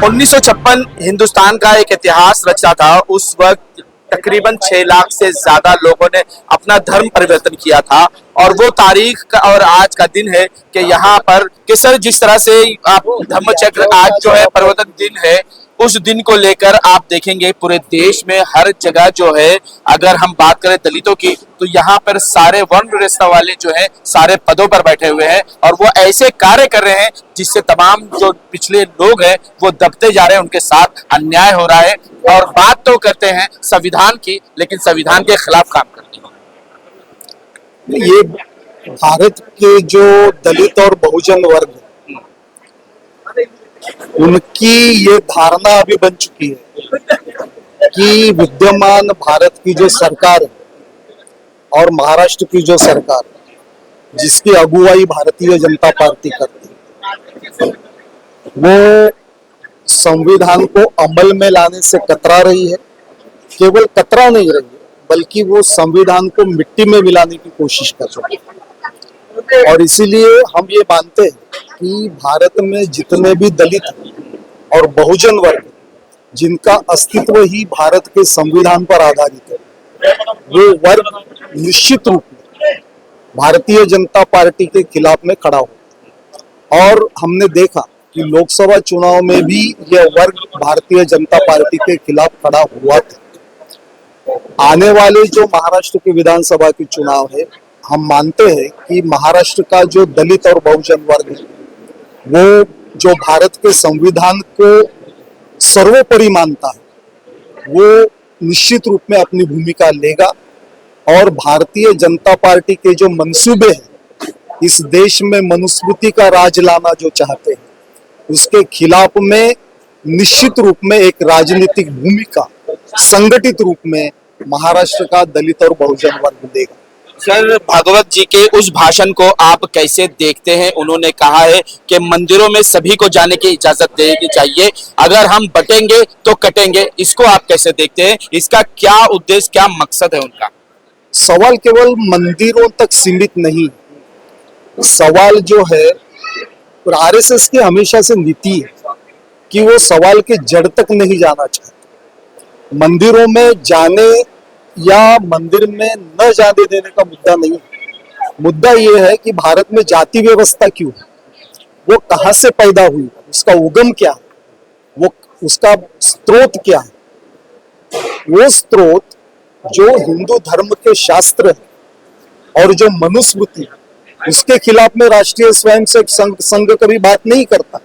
उन्नीस सौ छप्पन हिंदुस्तान का एक इतिहास रचा था। उस वक्त तकरीबन 6 लाख से ज्यादा लोगों ने अपना धर्म परिवर्तन किया था और वो तारीख का और आज का दिन है कि यहाँ पर जिस तरह से आप धम्मचक्र आज जो है परिवर्तन दिन है, उस दिन को लेकर आप देखेंगे पूरे देश में हर जगह जो है, अगर हम बात करें दलितों की तो यहाँ पर सारे वर्ण व्यवस्था वाले जो है सारे पदों पर बैठे हुए हैं और वो ऐसे कार्य कर रहे हैं जिससे तमाम जो पिछले लोग हैं वो दबते जा रहे हैं, उनके साथ अन्याय हो रहा है। और बात तो करते हैं संविधान की, लेकिन संविधान के खिलाफ काम करते हैं। ये भारत के जो दलित और बहुजन वर्ग उनकी ये धारणा अभी बन चुकी है कि विद्यमान भारत की जो सरकार है और महाराष्ट्र की जो सरकार जिसकी अगुवाई भारतीय जनता पार्टी करती है, वो संविधान को अमल में लाने से कतरा रही है। केवल कतरा नहीं रही है, बल्कि वो संविधान को मिट्टी में मिलाने की कोशिश कर रही है। और इसीलिए हम ये मानते हैं कि भारत में जितने भी दलित और बहुजन वर्ग जिनका अस्तित्व ही भारत के संविधान पर आधारित है, वो वर्ग निश्चित रूप में भारतीय जनता पार्टी के खिलाफ में खड़ा हो। और हमने देखा कि लोकसभा चुनाव में भी यह वर्ग भारतीय जनता पार्टी के खिलाफ खड़ा हुआ था। आने वाले जो महाराष्ट्र के विधानसभा के चुनाव है, हम मानते हैं कि महाराष्ट्र का जो दलित और बहुजन वर्ग है, वो जो भारत के संविधान को सर्वोपरि मानता है, वो निश्चित रूप में अपनी भूमिका लेगा। और भारतीय जनता पार्टी के जो मंसूबे हैं, इस देश में मनुस्मृति का राज लाना जो चाहते हैं, उसके खिलाफ में निश्चित रूप में एक राजनीतिक भूमिका संगठित रूप में महाराष्ट्र का दलित और बहुजन वर्ग देगा। सर, भागवत जी के उस भाषण को आप कैसे देखते हैं? उन्होंने कहा है कि मंदिरों में सभी को जाने की इजाजत देनी चाहिए, अगर हम बटेंगे तो कटेंगे। इसको आप कैसे देखते हैं? इसका क्या उद्देश्य, क्या मकसद है उनका? सवाल केवल मंदिरों तक सीमित नहीं, सवाल जो है आरएसएस की हमेशा से नीति है कि वो सवाल के जड़ तक नहीं जाना चाहते। मंदिरों में जाने या मंदिर में न जाने देने का मुद्दा नहीं है। मुद्दा ये है कि भारत में जाति व्यवस्था क्यों है, वो कहां से पैदा हुई, उसका उगम क्या है, वो उसका स्रोत क्या है। वो स्रोत जो हिंदू धर्म के शास्त्र है और जो मनुस्मृति है, उसके खिलाफ में राष्ट्रीय स्वयंसेवक संघ कभी बात नहीं करता,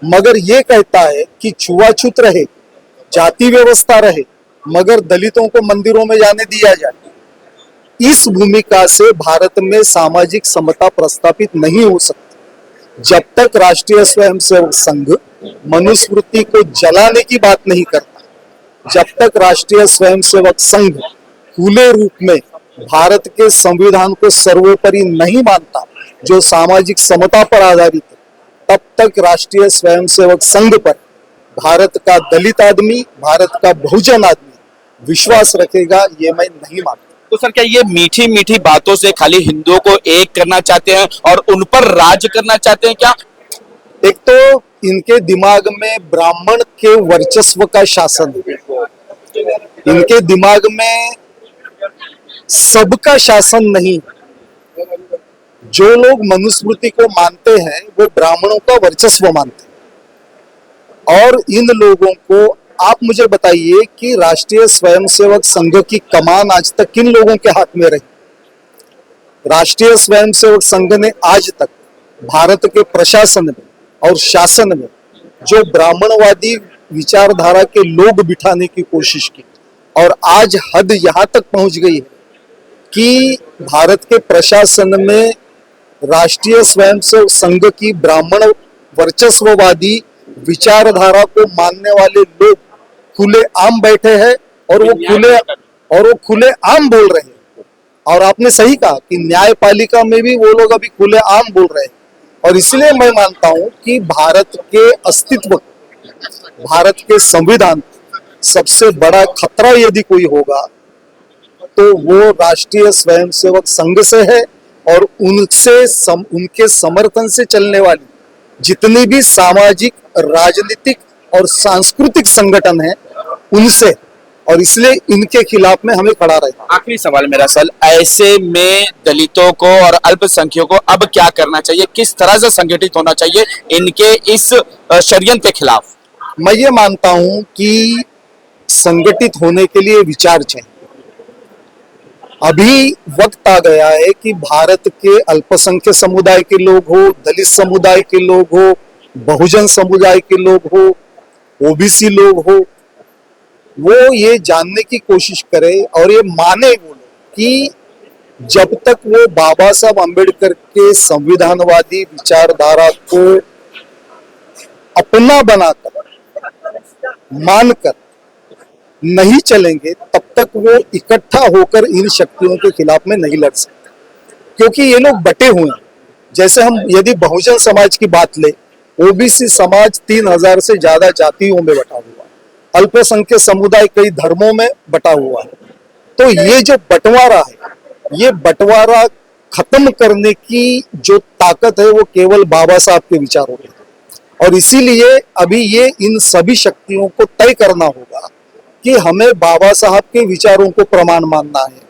मगर ये कहता है कि छुआछूत रहे, जाति व्यवस्था रहे, मगर दलितों को मंदिरों में जाने दिया जाए। इस भूमिका से भारत में सामाजिक समता प्रस्थापित नहीं हो सकती जब तक राष्ट्रीय स्वयंसेवक संघ मनुस्मृति को जलाने की बात नहीं करता, जब तक राष्ट्रीय स्वयंसेवक संघ खुले रूप में भारत के संविधान को सर्वोपरि नहीं मानता जो सामाजिक समता पर आधारित है, तब तक राष्ट्रीय स्वयंसेवक संघ पर भारत का दलित आदमी, भारत का बहुजन आदमी विश्वास रखेगा, ये मैं नहीं मानता। तो सर, क्या ये मीठी मीठी बातों से खाली हिंदुओं को एक करना चाहते हैं और उन पर राज करना चाहते हैं क्या? एक तो इनके दिमाग में ब्राह्मण के वर्चस्व का शासन है, इनके दिमाग में सबका शासन नहीं। जो लोग मनुस्मृति को मानते हैं वो ब्राह्मणों का वर्चस्व मानते हैं। और इन लोगों को आप मुझे बताइए कि राष्ट्रीय स्वयंसेवक संघ की कमान आज तक किन लोगों के हाथ में रही? राष्ट्रीय स्वयंसेवक संघ ने आज तक भारत के प्रशासन में और शासन में जो ब्राह्मणवादी विचारधारा के लोग बिठाने की कोशिश की, और आज हद यहां तक पहुंच गई है कि भारत के प्रशासन में राष्ट्रीय स्वयंसेवक संघ की ब्राह्मण वर्चस्ववादी विचारधारा को मानने वाले लोग खुले आम बैठे हैं और वो खुले आम बोल रहे हैं। और आपने सही कहा कि न्यायपालिका में भी वो लोग अभी खुले आम बोल रहे हैं। और इसलिए मैं मानता हूं कि भारत के अस्तित्व, भारत के संविधान सबसे बड़ा खतरा यदि कोई होगा तो वो राष्ट्रीय स्वयंसेवक संघ से है, और उनके समर्थन से चलने वाली जितनी भी सामाजिक, राजनीतिक और सांस्कृतिक संगठन है उनसे। और इसलिए इनके खिलाफ में हमें खड़ा रहना। आखिरी सवाल मेरा सल, ऐसे में दलितों को और अल्पसंख्यकों को अब क्या करना चाहिए? किस तरह से संगठित होना चाहिए इनके इस षड्यंत्र के खिलाफ? मैं ये मानता हूं कि संगठित होने के लिए विचार चाहिए। अभी वक्त आ गया है कि भारत के अल्पसंख्यक समुदाय के लोग हो, दलित समुदाय के लोग हो, बहुजन समुदाय के लोग हो, ओबीसी लोग हो, वो ये जानने की कोशिश करे और ये माने वो लोग कि जब तक वो बाबा साहब अम्बेडकर के संविधानवादी विचारधारा को अपना बनाकर, मानकर नहीं चलेंगे, तब तक वो इकट्ठा होकर इन शक्तियों के खिलाफ में नहीं लड़ सकते। क्योंकि ये लोग बटे हुए हैं। जैसे हम यदि बहुजन समाज की बात ले, ओबीसी समाज 3000 से ज्यादा जातियों में बटा हुआ है, अल्पसंख्यक समुदाय कई धर्मों में बटा हुआ है। तो ये जो बंटवारा है, ये बंटवारा खत्म करने की जो ताकत है वो केवल बाबा साहब के विचारों में है। और इसीलिए अभी ये इन सभी शक्तियों को तय करना होगा कि हमें बाबा साहब के विचारों को प्रमाण मानना है,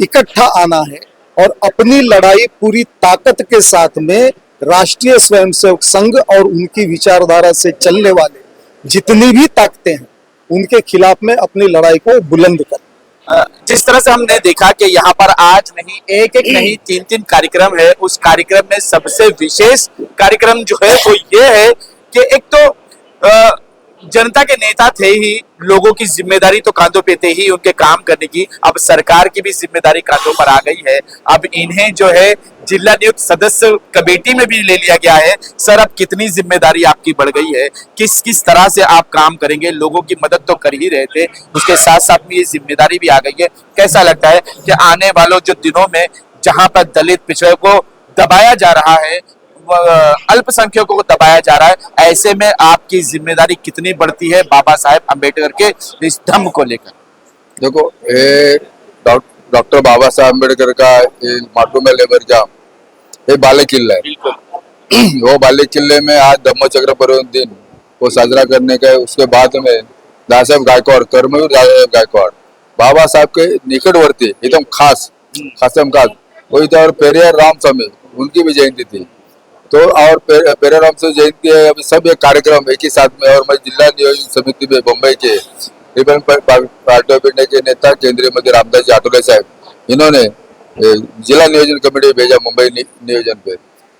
इकट्ठा आना है और अपनी लड़ाई पूरी ताकत के साथ में राष्ट्रीय स्वयंसेवक संघ और उनकी विचारधारा से चलने वाले जितनी भी ताकतें हैं उनके खिलाफ में अपनी लड़ाई को बुलंद कर। जिस तरह से हमने देखा कि यहाँ पर आज नहीं, एक नहीं, 3 कार्यक्रम है। उस कार्यक्रम में सबसे विशेष कार्यक्रम जो है वो ये है कि एक तो जनता के नेता थे ही, लोगों की जिम्मेदारी तो कांधों पे थे ही उनके काम करने की, अब सरकार की भी जिम्मेदारी कांधों पर आ गई है। अब इन्हें जो है जिला नियुक्त सदस्य कमेटी में भी ले लिया गया है। सर, अब कितनी जिम्मेदारी आपकी बढ़ गई है? किस किस तरह से आप काम करेंगे? लोगों की मदद तो कर ही रहे थे, उसके साथ साथ में ये जिम्मेदारी भी आ गई है। कैसा लगता है कि आने वालों जो दिनों में जहां पर दलित पिछड़े को दबाया जा रहा है, अल्पसंख्यकों को दबाया जा रहा है, ऐसे में आपकी जिम्मेदारी कितनी बढ़ती है बाबा साहेब अम्बेडकर के इस धम्म को लेकर? देखो, डॉक्टर बाबा साहब अम्बेडकर का माटू में लेबर जाम, ये बाले किला है। वो बाले किले में आज धम्म चक्र पर्व दिन वो साजरा करने का है। उसके बाद में दादा साहब गायकवाड़, कर्मवीर दादा साहब गायकवाड़, बाबा साहब के निकटवर्ती एकदम खास वही था। और पेरियार राम स्वामी, उनकी भी जयंती थी। तो और पेरियार राम स्वामी जयंती है, अभी सब एक कार्यक्रम एक ही साथ में। और मैं जिला नियोजन समिति में मुंबई के रिपब्लिकन पार्टी ऑफ इंडिया के नेता केंद्रीय मंत्री रामदास जी आठवले साहब, इन्होंने जिला नियोजन कमेटी भेजा मुंबई नियोजन पे।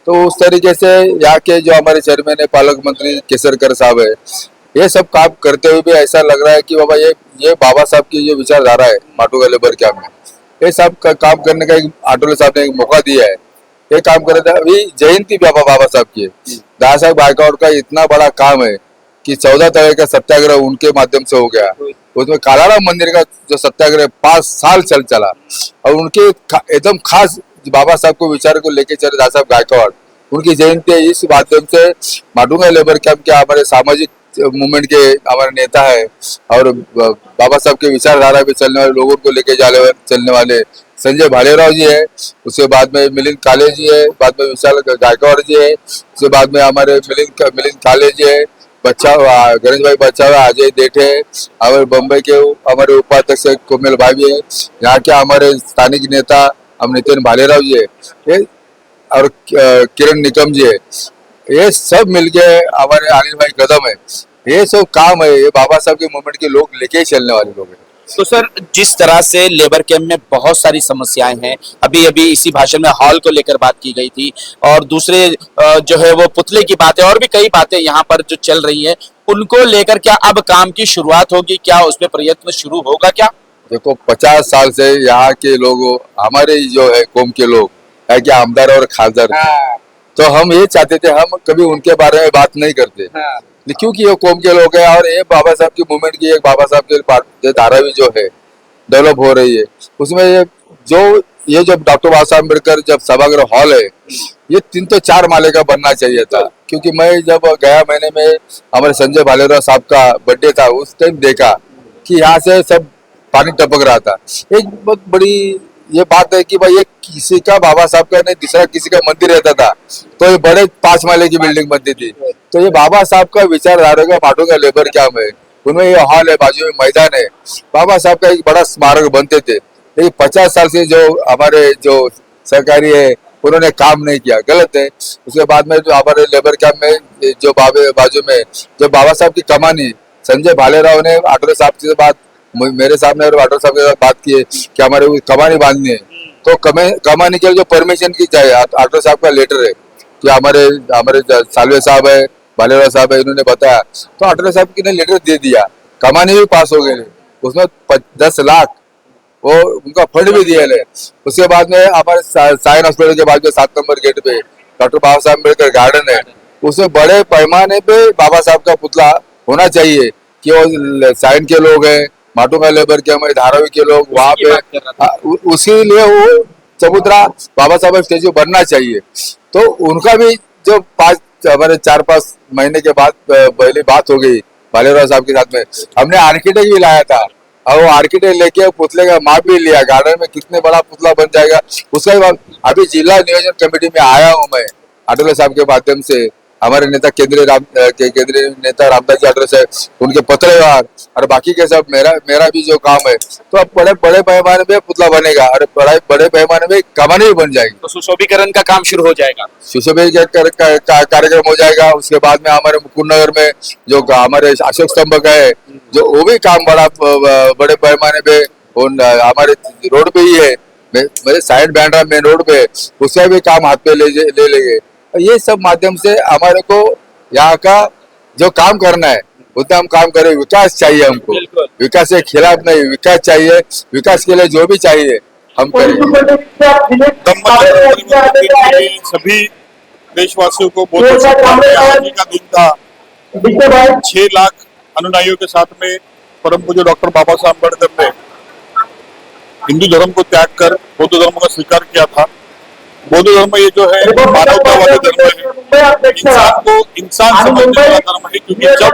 तो उस तरीके से यहाँ के जो हमारे चेयरमैन है, पालक मंत्री केसरकर साहब है, ये सब काम करते हुए भी ऐसा लग रहा है कि बाबा ये बाबा साहब की जो विचारधारा है माटू का लेबर कैंप में, ये सब का काम करने का एक आठवले साहब ने एक मौका दिया है। ये काम कर रहे थे। अभी जयंती बाबा साहब की है, दादा साहब गायकवाड़ का इतना बड़ा काम है कि 14 तारीख का सत्याग्रह उनके माध्यम से हो गया। उसमें कालाराम मंदिर का जो सत्याग्रह 5 साल चला, और उनके एकदम खास बाबा साहब को विचार को लेके चले दादा साहब गायकवाड़, उनकी जयंती है। इस माध्यम से माटुंगा लेबर कैंप के हमारे सामाजिक मूवमेंट के हमारे नेता है और बाबा साहब के विचारधारा पे चलने वाले लोगों को लेके चलने वाले संजय भालेराव जी है। उसके बाद में मिलिंद काले जी है, बाद में विशाल गायकवाड़ जी है, उसके बाद में हमारे मिलिंद काले जी है, गणेश भाई बच्चा अजय देठे और बम्बई के हमारे उपाध्यक्ष कोमल भाई भी है, यहाँ के हमारे स्थानिक नेता हम नितिन भालेराव जी है, ये और किरण निकम जी है, ये सब मिलके हमारे अनिल भाई कदम है, ये सब काम है, ये बाबा साहब के मूवमेंट के लोग लेके ही चलने वाले लोग हैं। तो सर, जिस तरह से लेबर कैंप में बहुत सारी समस्याएं हैं, अभी अभी इसी भाषण में हॉल को लेकर बात की गई थी, और दूसरे जो है वो पुतले की बातें और भी कई बातें यहाँ पर जो चल रही है, उनको लेकर क्या अब काम की शुरुआत होगी, क्या उसमें प्रयत्न शुरू होगा क्या? देखो 50 साल से यहाँ के लोग, हमारे जो है कौम के लोग है क्या, आमदार और खासदार, तो हम ये चाहते थे, हम कभी उनके बारे में बात नहीं करते, क्योंकि ये कौम के लोग हैं, और ये बाबा साहब की मूवमेंट की एक बाबा साहब के धारावी जो है डेवलप हो रही है, उसमें ये जो डॉक्टर बाबा साहब अम्बेडकर जब सभागृह हॉल है, ये 3 तो 4 माले का बनना चाहिए था, क्योंकि मैं जब गया महीने में हमारे संजय भालेराव साहब का बर्थडे था, उस टाइम देखा कि यहाँ से सब पानी टपक रहा था। एक बहुत बड़ी ये बात है कि भाई ये किसी का बाबा साहब का नहीं, दूसरा किसी का मंदिर रहता था, तो ये बड़े 5 माले की बिल्डिंग बनती थी, तो ये बाबा साहब का विचारधारा का माटो का लेबर कैंप है, उनमें ये हॉल है, बाजू में मैदान है, बाबा साहब का एक बड़ा स्मारक बनते थे, लेकिन 50 साल से जो हमारे जो सरकारी है उन्होंने काम नहीं किया, गलत है। उसके बाद में जो हमारे लेबर कैंप में जो बाजू में जो बाबा साहब की कमानी, संजय भालेराव ने आटो साहब से बात, मेरे सामने और आटो साहब के साथ बात की है कि हमारे कमानी बांधनी है, तो कमानी के लिए जो परमिशन की चाहिए, आटो साहब का लेटर है कि हमारे सालवे साहब है, भालेराव साहब है, इन्होंने बताया, तो आटो साहब की ने लेटर दे दिया, कमानी भी पास हो गई, उसमें 10 लाख वो उनका फंड भी दिया है। उसके बाद में हमारे साइन हॉस्पिटल के बाद में 7 नंबर गेट पे डॉक्टर बाबा साहब अम्बेडकर गार्डन है, उसमें बड़े पैमाने पे बाबा साहब का पुतला होना चाहिए कि वो साइन के लोग हैं, माटो का लेबर के हमारे धारावी के लोग वहाँ पे, उसी लिए वो चबूतरा बाबा साहब स्टेचू बनना चाहिए। तो उनका भी जो 4-5 महीने के बाद पहली बात हो गई भालेराव साहब के साथ में, हमने आर्किटेक्ट भी लाया था, और वो आर्किटेक्ट लेके पुतले का माप भी लिया, गार्डन में कितने बड़ा पुतला बन जाएगा उसका भी। अभी जिला नियोजन कमेटी में आया हूँ मैं, आटोले साहब के माध्यम से, हमारे नेता केंद्रीय नेता रामदास जी आटोले साहब, उनके पत्रव्यवहार और बाकी के सब, मेरा भी जो काम है, तो अब बड़े पैमाने पे पुतला बनेगा और बड़े पैमाने में कमानी भी बन जाएगी, तो सुशोभीकरण का काम शुरू हो जाएगा, सुशोभीकरण कार्यक्रम हो जाएगा। उसके बाद में हमारे मुकुंद नगर में जो हमारे अशोक स्तंभ का है, जो वो भी काम बड़े पैमाने पे हमारे रोड पे ही है, मेरे साइड बैंड्रा मेन रोड पे, उसका भी काम हाथ पे ले लेंगे। ये सब माध्यम से हमारे को यहाँ का जो काम करना है उतना हम काम करें। विकास चाहिए हमको, विकास के खिलाफ नहीं, विकास चाहिए, विकास के लिए जो भी चाहिए हम करें। सभी देशवासियों को बहुत बहुत शुभकामनाएं। का दिन था, 6 लाख अनुयायियों के साथ में परम पूज्य डॉक्टर बाबा साहब अम्बेडकर ने हिंदू धर्म को त्याग कर बौद्ध धर्म का स्वीकार किया था। बौद्ध धर्म ये जो है मानवतावादी धर्म है, इंसान को इंसान समझने वाला धर्म है, क्योंकि जब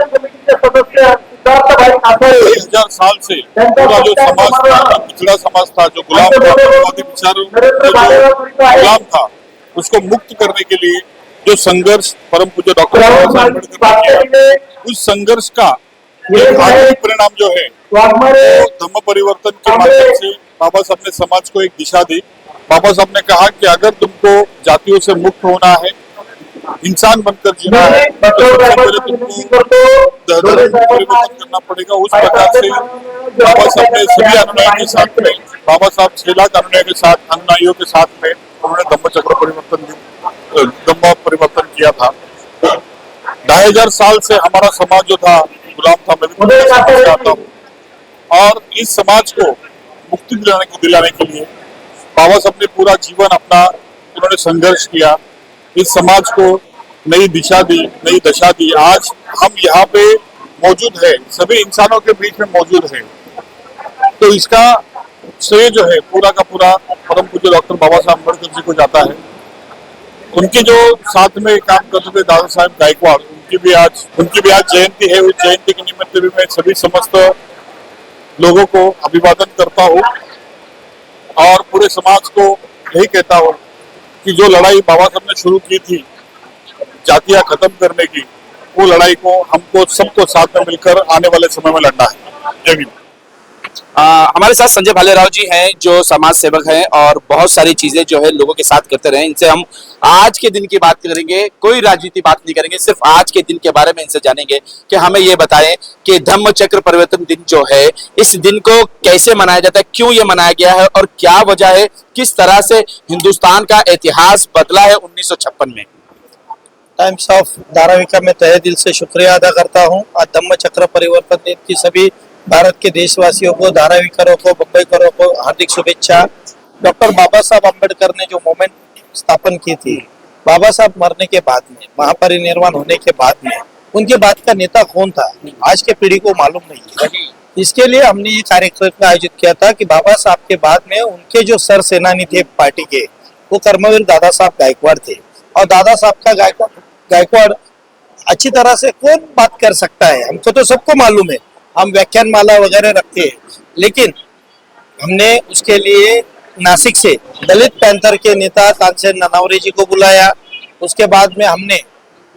2000 साल से पूरा जो समाज था, जो पिछड़ा समाज था, जो गुलामवादी विचारों गुलाम था, उसको मुक्त करने के लिए जो संघर्ष परम पूज्य डॉक्टर बाबा साहब अम्बेडकर ने किया, उस संघर्ष का एक आखिरी परिणाम जो है वो धर्म परिवर्तन के माध्यम से बाबा साहब ने समाज को एक दिशा दी। बाबा साहब ने कहा कि अगर तुमको जातियों से मुक्त होना है, इंसान बनकर जीना है, तो सबसे पहले तुमको धर्म परिवर्तन करना पड़ेगा। उस प्रकार से बाबा साहब ने सभी अनुयायियों के साथ में, बाबा साहब 6 लाख अनुयायियों के साथ में उन्होंने धम्म परिवर्तन किया था। 2000 साल से हमारा समाज जो था गुलाम था, मैं भी चाहता हूँ, और इस समाज को मुक्ति दिलाने के लिए बाबा साहब ने पूरा जीवन अपना उन्होंने संघर्ष किया, इस समाज को नई दिशा दी, नई दशा दी। आज हम यहाँ पे मौजूद है, सभी इंसानों के बीच में मौजूद है, तो इसका श्रेय जो है पूरा का पूरा परम पूज्य डॉक्टर बाबा साहब अम्बेडकर जी को जाता है। उनके जो साथ में काम करते थे दादा साहेब गायकवाड़, उनकी भी आज जयंती है। उस जयंती के निमित्त भी मैं सभी समस्त लोगों को अभिवादन करता हूँ और पूरे समाज को यही कहता हूँ कि जो लड़ाई बाबा साहब ने शुरू की थी जातियां खत्म करने की, वो लड़ाई को हमको सबको साथ में मिलकर आने वाले समय में लड़ना है। जय हिंद। हमारे साथ संजय भालेराव जी हैं जो समाज सेवक हैं और बहुत सारी चीजें जो है लोगों के साथ करते रहे। इनसे हम आज के दिन की बात करेंगे, कोई राजनीति बात नहीं करेंगे, सिर्फ आज के दिन के बारे में इनसे जानेंगे कि हमें ये बताएं कि धम्म चक्र परिवर्तन दिन जो है इस दिन को कैसे मनाया जाता है, क्यों ये मनाया गया है और क्या वजह है, किस तरह से हिंदुस्तान का इतिहास बदला है 1956 में। टाइम्स ऑफ धाराविका में तहे दिल से शुक्रिया अदा करता हूं। आज धम्म चक्र परिवर्तन दिन की सभी भारत के देशवासियों को, धाराविकरों को, बम्बईकरों को हार्दिक शुभेच्छा। डॉक्टर बाबा साहब अम्बेडकर ने जो मूवमेंट स्थापन की थी, बाबा साहब मरने के बाद में, महापरिनिर्वाण होने के बाद में, उनके बाद का नेता कौन था आज के पीढ़ी को मालूम नहीं है। इसके लिए हमने ये कार्यक्रम आयोजित किया था कि बाबा साहब के बाद में उनके जो सर सेनानी थे पार्टी के, वो कर्मवीर दादा साहब गायकवाड़ थे। और दादा साहब का गायकवाड़ अच्छी तरह से कौन बात कर सकता है, हमको तो सबको मालूम है, हम व्याख्यान माला वगैरह रखते हैं। लेकिन हमने उसके लिए नासिक से दलित पैंथर के नेता तानसेन ननावरे जी को बुलाया। उसके बाद में हमने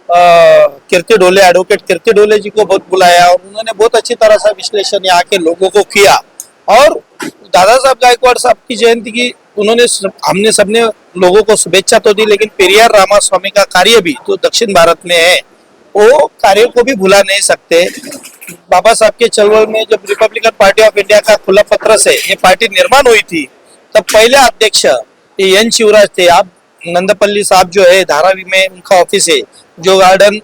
कीर्ति डोले, एडवोकेट कीर्ति डोले जी को बहुत बुलाया और उन्होंने बहुत अच्छी तरह से विश्लेषण यहाँ के लोगों को किया। और दादा साहब गायकवाड़ साहब की जयंती की हमने सबने लोगों को शुभेच्छा तो दी, लेकिन पेरियार रामास्वामी का कार्य भी तो दक्षिण भारत में है, वो कार्य को भी भुला नहीं सकते। बाबा साहब के चलवल में जब रिपब्लिकन पार्टी ऑफ इंडिया का खुला पत्र से ये पार्टी निर्माण हुई थी, तब पहले अध्यक्ष एन शिवराज थे। आप नंदपल्ली साहब जो है धारावी में उनका ऑफिस है, जो गार्डन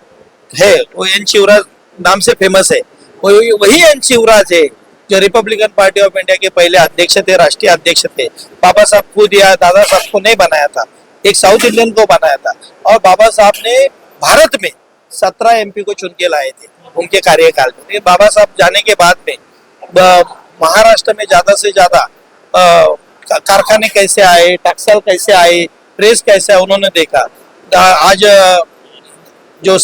है वो एन शिवराज नाम से फेमस है। वही एन शिवराज है जो रिपब्लिकन पार्टी ऑफ इंडिया के पहले अध्यक्ष थे, राष्ट्रीय अध्यक्ष थे। बाबा साहब खुद या दादा साहब को नहीं बनाया था, एक साउथ इंडियन को बनाया था। और बाबा साहब ने भारत में 17 MP को चुन के लाए थे उनके कार्यकाल में। लेकिन बाबा साहब जाने के बाद में महाराष्ट्र में ज्यादा से ज्यादा कारखाने कैसे आए, टैक्सटाइल कैसे आए, प्रेस कैसे आए, उन्होंने देखा। आज जो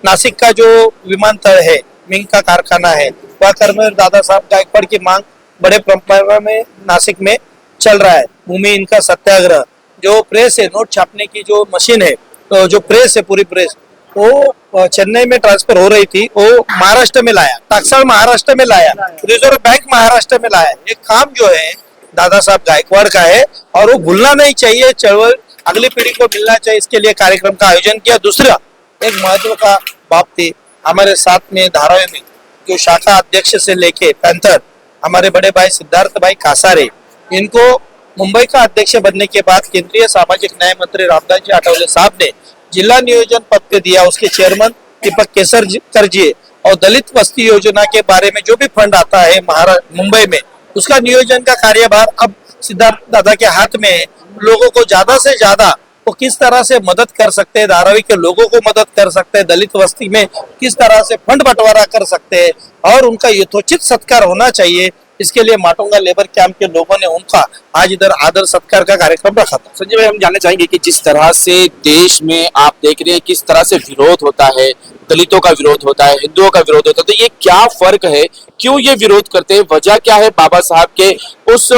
नासिक का जो विमानतल है, मिंग का कारखाना है, वह कर्मवीर दादा साहब गायकवाड़ की मांग बड़े परंपरा में नासिक में चल रहा है। भूमि इनका सत्याग्रह, जो प्रेस है, नोट छापने की जो मशीन है, जो प्रेस है, पूरी प्रेस वो चेन्नई में ट्रांसफर हो रही थी, वो महाराष्ट्र में लाया, टैक्सटाइल महाराष्ट्र में लाया, रिजर्व बैंक महाराष्ट्र में लाया। ये काम जो है दादा साहब गायकवाड़ का है और वो भूलना नहीं चाहिए, चळवळ अगली पीढ़ी को मिलना चाहिए। इसके लिए कार्यक्रम का आयोजन किया। दूसरा एक महत्व का बात थी, हमारे साथ में धारावी में जो शाखा अध्यक्ष से लेके पैंथर हमारे बड़े भाई सिद्धार्थ भाई कासारे, इनको मुंबई का अध्यक्ष बनने के बाद केंद्रीय सामाजिक न्याय मंत्री रामदास जी आठवले साहब ने जिला नियोजन पद पे दिया। उसके चेयरमैन दीपक केसरकर जी, और दलित वस्ती योजना के बारे में जो भी फंड आता है मुंबई में, उसका नियोजन का कार्यभार अब सिद्धार्थ दादा के हाथ में है। लोगों को ज्यादा से ज्यादा वो किस तरह से मदद कर सकते हैं, धारावी के लोगों को मदद कर सकते हैं, दलित वस्ती में किस तरह से फंड बंटवारा कर सकते हैं और उनका यथोचित सत्कार होना चाहिए। इसके लिए माटुंगा लेबर कैंप के लोगों ने उनका आज इधर आदर सत्कार का कार्यक्रम रखा था। संजय भाई, हम जानना चाहेंगे कि जिस तरह से देश में आप देख रहे हैं किस तरह से विरोध होता है, दलितों का विरोध होता है, हिंदुओं का विरोध होता है, तो ये क्या फर्क है, क्यों ये विरोध करते हैं, वजह क्या है बाबा साहब के उस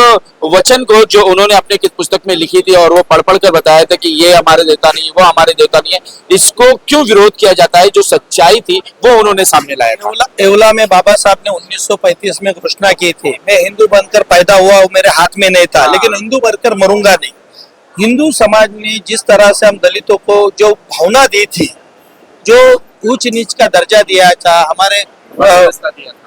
वचन को जो उन्होंने अपने किस पुस्तक में लिखी थी और वो पढ़ कर बताया था कि ये हमारे देवता नहीं है, वो हमारे देवता नहीं है, इसको क्यों विरोध किया जाता है? जो सच्चाई थी वो उन्होंने सामने लाया। येवला में बाबा साहब ने 1935 में घोषणा की थी, मैं हिंदू बनकर पैदा हुआ, वो मेरे हाथ में नहीं था, लेकिन हिंदू बनकर मरूंगा नहीं। हिंदू समाज ने जिस तरह से हम दलितों को जो भावना दी थी, जो ऊंच नीच का दर्जा दिया था, हमारे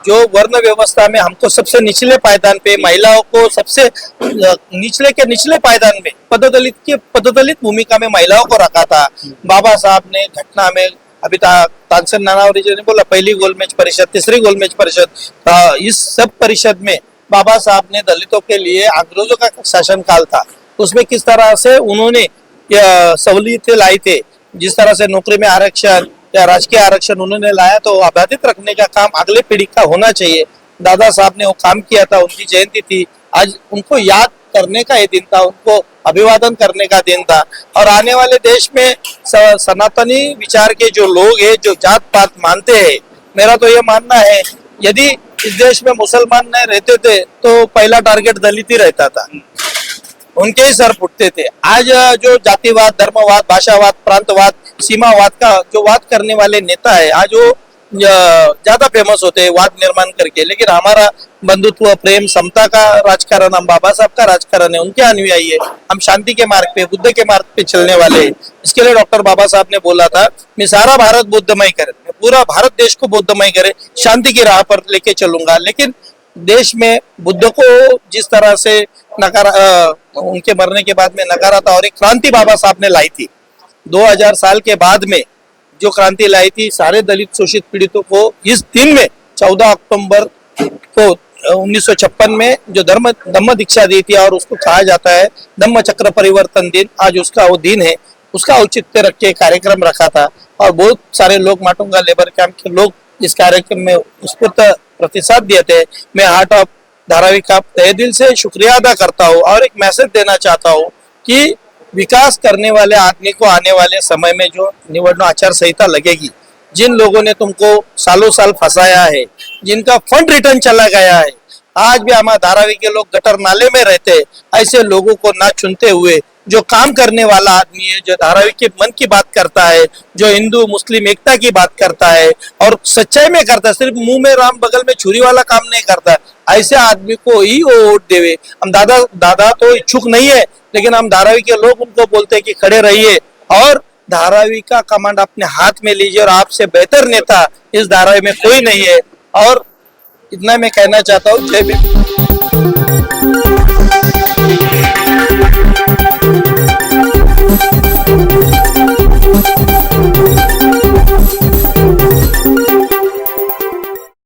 जो वर्ण व्यवस्था में हमको सबसे निचले पायदान पे, महिलाओं को सबसे निचले के निचले पायदान में, पददलित भूमिका में महिलाओं को रखा था। बाबा साहब ने घटना में, अभी तानसेन नानावरे जी ने बोला, पहली गोलमेज परिषद, तीसरी गोलमेज परिषद, इस सब परिषद में बाबा साहब ने दलितों के लिए अंग्रेजों का शासनकाल था, उसमें किस तरह से उन्होंने सहूलियतें लाई थे, जिस तरह से नौकरी में आरक्षण या राजकीय आरक्षण उन्होंने लाया, तो आबादित रखने का काम अगले पीढ़ी का होना चाहिए। दादा साहब ने वो काम किया था, उनकी जयंती थी, आज उनको याद करने का ये दिन था, उनको अभिवादन करने का दिन था। और आने वाले देश में सनातनी विचार के जो लोग हैं, जो जात पात मानते हैं, मेरा तो ये मानना है, यदि इस देश में मुसलमान नहीं रहते थे तो पहला टारगेट दलित ही रहता था, उनके ही सर फुटते थे। आज जो जातिवाद, धर्मवाद, भाषावाद, प्रांतवाद, सीमावाद का जो वाद करने वाले नेता है, आज वो ज्यादा फेमस होते हैं वाद निर्माण करके, लेकिन हमारा बंधुत्व, प्रेम, समता का राजकारण, हम बाबा साहब का राजकारण है, उनके अनुयायी है। हम शांति के मार्ग पे, बुद्ध के मार्ग पे चलने वाले हैं। इसके लिए डॉक्टर बाबा साहब ने बोला था, मैं सारा भारत बुद्धमय करे, मैं पूरा भारत देश को बुद्धमय करे, शांति की राह पर लेके चलूंगा। लेकिन देश में बुद्ध को जिस तरह से उनके मरने के बाद में नकारा था, और एक क्रांति बाबा साहब ने लाई थी 2000 साल के बाद में, जो क्रांति लाई थी सारे दलित शोषित पीड़ितों को इस दिन में 14 अक्टूबर को 1956 में जो धम्म दीक्षा दी थी, और उसको कहा जाता है धम्म चक्र परिवर्तन दिन। आज उसका वो दिन है, उसका औचित्य रख के कार्यक्रम रखा था, और बहुत सारे लोग माटुंगा लेबर कैंप के लोग इस कार्यक्रम में उत्स्फूर्त प्रतिसाद दिए थे। मैं हार्ट ऑफ धारावी का तहे दिल से शुक्रिया अदा करता हूँ, और एक मैसेज देना चाहता हूँ कि विकास करने वाले आदमी को आने वाले समय में जो निवडणूक आचार संहिता लगेगी, जिन लोगों ने तुमको सालों साल फंसाया है, जिनका फंड रिटर्न चला गया है, आज भी हमारे धारावी के लोग गटर नाले में रहते हैं, ऐसे लोगों को ना चुनते हुए जो काम करने वाला आदमी है, जो धारावी के मन की बात करता है, जो हिंदू मुस्लिम एकता की बात करता है और सच्चाई में करता है, सिर्फ मुंह में राम बगल में छुरी वाला काम नहीं करता, ऐसे आदमी को ही वो वोट देवे। हम दादा तो इच्छुक नहीं है, लेकिन हम धारावी के लोग उनको बोलते हैं कि खड़े रहिए और धारावी का कमांड अपने हाथ में लीजिए, और आपसे बेहतर नेता इस धारावी में कोई नहीं है। और इतना मैं कहना चाहता हूँ। जय भीम।